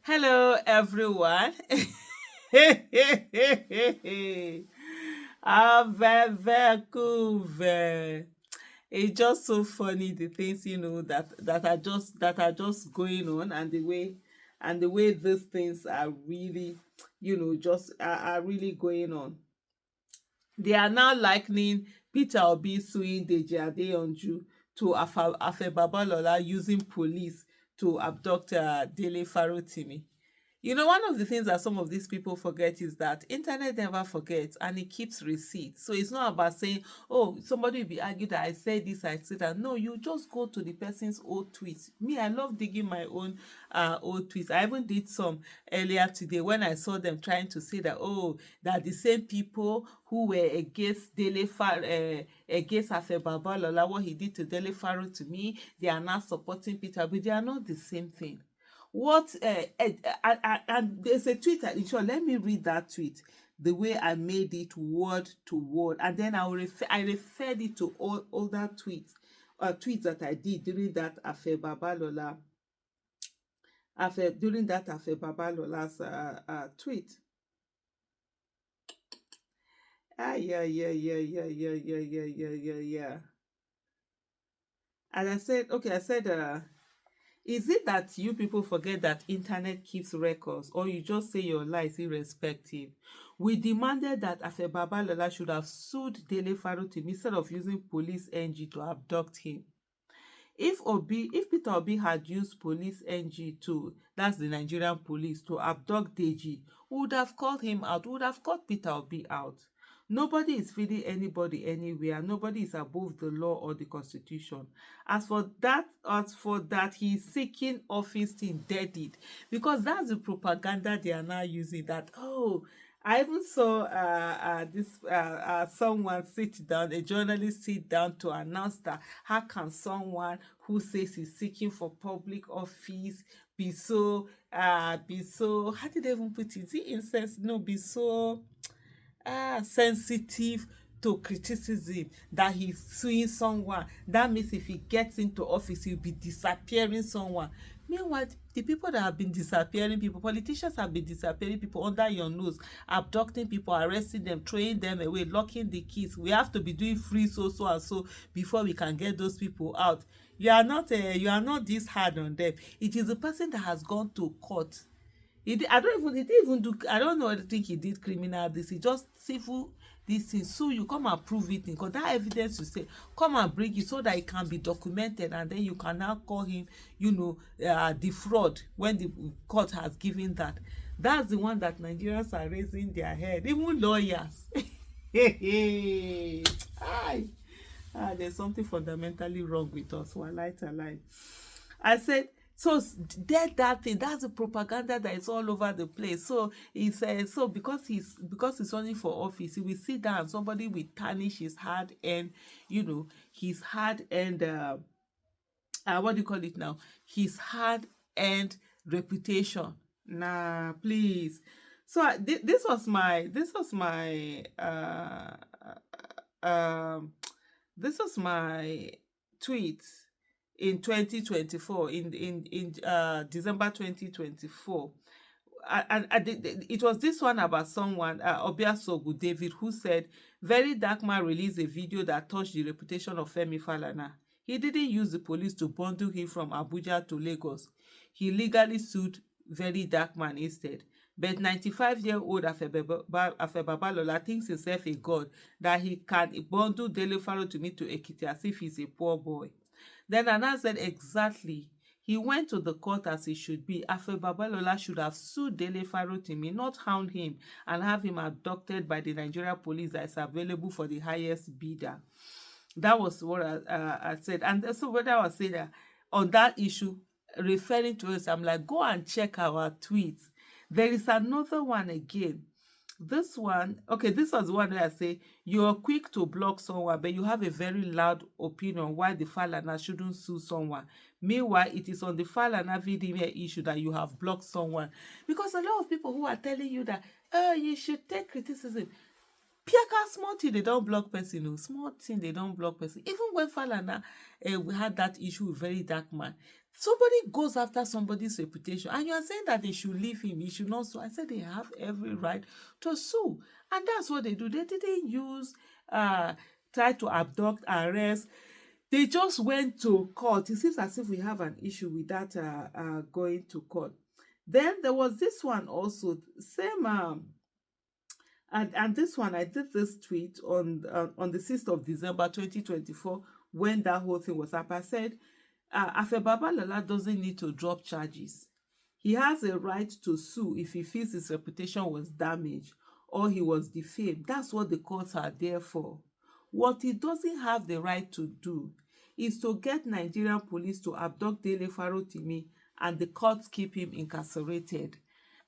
Hello, everyone. Vancouver. It's just so funny the things that are just going on, and the way these things are really just are really going on. They are now likening Peter Obi suing Deji to Afe Babalola using police to abduct Dele Farotimi. One of the things that some of these people forget is that internet never forgets and it keeps receipts. So it's not about saying, oh, somebody will be argued that I said this, I said that. No, you just go to the person's old tweets. Me, I love digging my own old tweets. I even did some earlier today when I saw them trying to say that, oh, that the same people who were against against Afe Babalola, what he did to Dele Faro to me, they are now supporting Peter, but they are not the same thing. And there's a tweet. Sure, let me read that tweet the way I made it word to word, and then I referred it to all other tweets that I did during that Afe Babalola's tweet. Yeah. And I said, is it that you people forget that internet keeps records, or you just say your lies irrespective? We demanded that Afe Babalola should have sued Dele Farotimi instead of using police NG to abduct him. If Peter Obi had used police NG that's the Nigerian police, to abduct Deji, we would have called him out, we would have called Peter Obi out. Nobody is feeding anybody anywhere. Nobody is above the law or the constitution. As for that, he's seeking office thing deaded, because that's the propaganda they are now using. That, oh, I even saw this someone sit down, a journalist sit down to announce that how can someone who says he's seeking for public office be so, how did they even put it? Is it insensitive? No, be so sensitive to criticism, that he's suing someone. That means if he gets into office, he'll be disappearing someone. Meanwhile, the people that have been disappearing people, politicians have been disappearing people under your nose, abducting people, arresting them, throwing them away, locking the keys. We have to be doing free so and so before we can get those people out. You are not this hard on them. It is the person that has gone to court. He didn't even do, I don't know, I think he did criminal this. He just civil this thing. So you come and prove it, because that evidence you say, come and bring it so that it can be documented, and then you can now call him, the fraud when the court has given that. That's the one that Nigerians are raising their head, even lawyers. Aye. There's something fundamentally wrong with us. Walai. I said, so dead that thing. That's the propaganda that is all over the place. So he says, so because he's running for office, he will sit down. Somebody will tarnish his hard earned, what do you call it now? His hard earned reputation. Nah, please. So this was my tweet in 2024, in December 2024. It was this one about someone, Obiasogu David, who said, very dark man released a video that touched the reputation of Femi Falana. He didn't use the police to bundle him from Abuja to Lagos. He legally sued very dark man instead. But 95-year-old Afe Babalola thinks himself a god, that he can bundle Dele Farotimi to Ekiti as if he's a poor boy. Then Anna said, exactly. He went to the court as he should be. Afe Babalola should have sued Dele Farotimi, not hound him and have him abducted by the Nigeria police that is available for the highest bidder. That was what I said. And so what I was saying on that issue, referring to us, I'm like, go and check our tweets. There is another one again. This one, okay, this was one where I say, you're quick to block someone, but you have a very loud opinion why the Falana shouldn't sue someone. Meanwhile, it is on the Falana VDM issue that you have blocked someone. Because a lot of people who are telling you that, you should take criticism. Piaka, small thing, they don't block person. Small thing, they don't block person. Even when Falana, we had that issue with very dark man. Somebody goes after somebody's reputation, and you are saying that they should leave him, he should not sue. I said they have every right to sue. And that's what they do. They didn't use try to abduct, arrest. They just went to court. It seems as if we have an issue with that going to court. Then there was this one also, same and this one, I did this tweet on the 6th of December 2024 when that whole thing was up. I said, Afe Babalola doesn't need to drop charges. He has a right to sue if he feels his reputation was damaged or he was defamed. That's what the courts are there for. What he doesn't have the right to do is to get Nigerian police to abduct Dele Farotimi and the courts keep him incarcerated.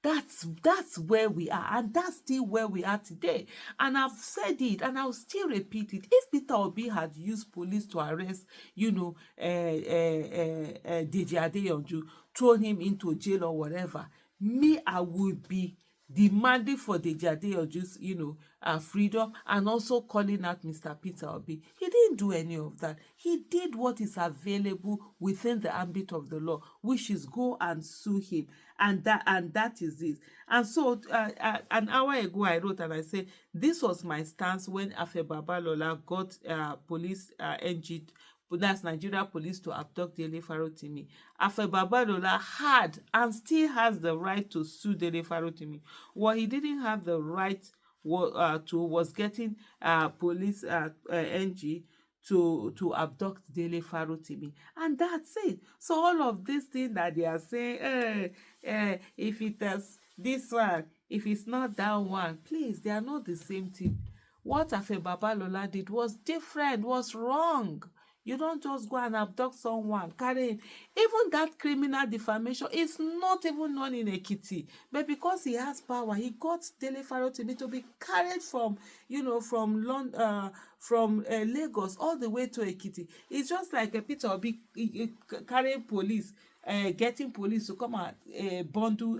That's where we are, and that's still where we are today. And I've said it, and I'll still repeat it. If Peter Obi had used police to arrest, Deji Adeyanju, thrown him into jail or whatever, me, I would be demanding for Deji Adeyanju's, freedom, and also calling out Mr. Peter Obi. He didn't do any of that. He did what is available within the ambit of the law, which is go and sue him, and that is it. And so an hour ago I wrote and I said this was my stance when Afe Babalola got police NG, that's Nigeria police, to abduct Dele Farotimi. Afe Babalola had and still has the right to sue Dele Farotimi. What he didn't have the right was getting police NG to abduct Dele Farotimi, and that's it. So all of these things that they are saying, if it is this one, if it's not that one, please, they are not the same thing. What Afe Babalola did was different, was wrong. You don't just go and abduct someone, carry him. Even that criminal defamation is not even known in Ekiti. But because he has power, he got Dele Farotimi to be carried from Lagos all the way to Ekiti. It's just like a Peter Obi carrying police, getting police to come and bundle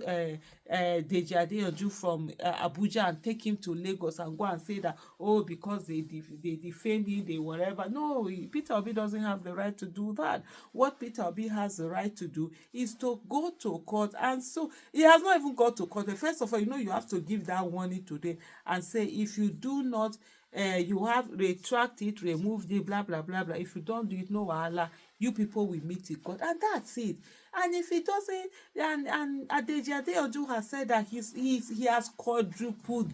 Deji Adeyanju from Abuja and take him to Lagos and go and say that, oh, because they defamed him, they whatever. No, Peter Obi doesn't have the right to do that. What Peter Obi has the right to do is to go to court, and so he has not even got to court. But first of all, you have to give that warning today and say, if you do not, you have retract it, remove it, blah blah blah blah. If you don't do it, no wahala, you people will meet in court, and that's it. And if he doesn't, and Deji Adeyanju has said that he has quadrupled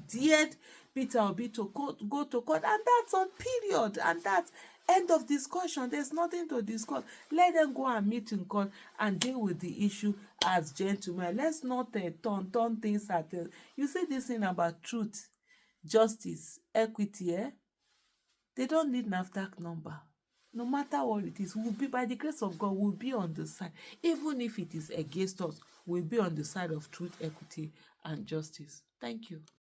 Peter Obi to go to court, and that's on period, and that's end of discussion. There's nothing to discuss. Let them go and meet in court and deal with the issue as gentlemen. Let's not turn things at you see this thing about truth, justice, equity, they don't need NAFDAC number. No matter what it is, we'll be, by the grace of God, we'll be on the side. Even if it is against us, we'll be on the side of truth, equity, and justice. Thank you.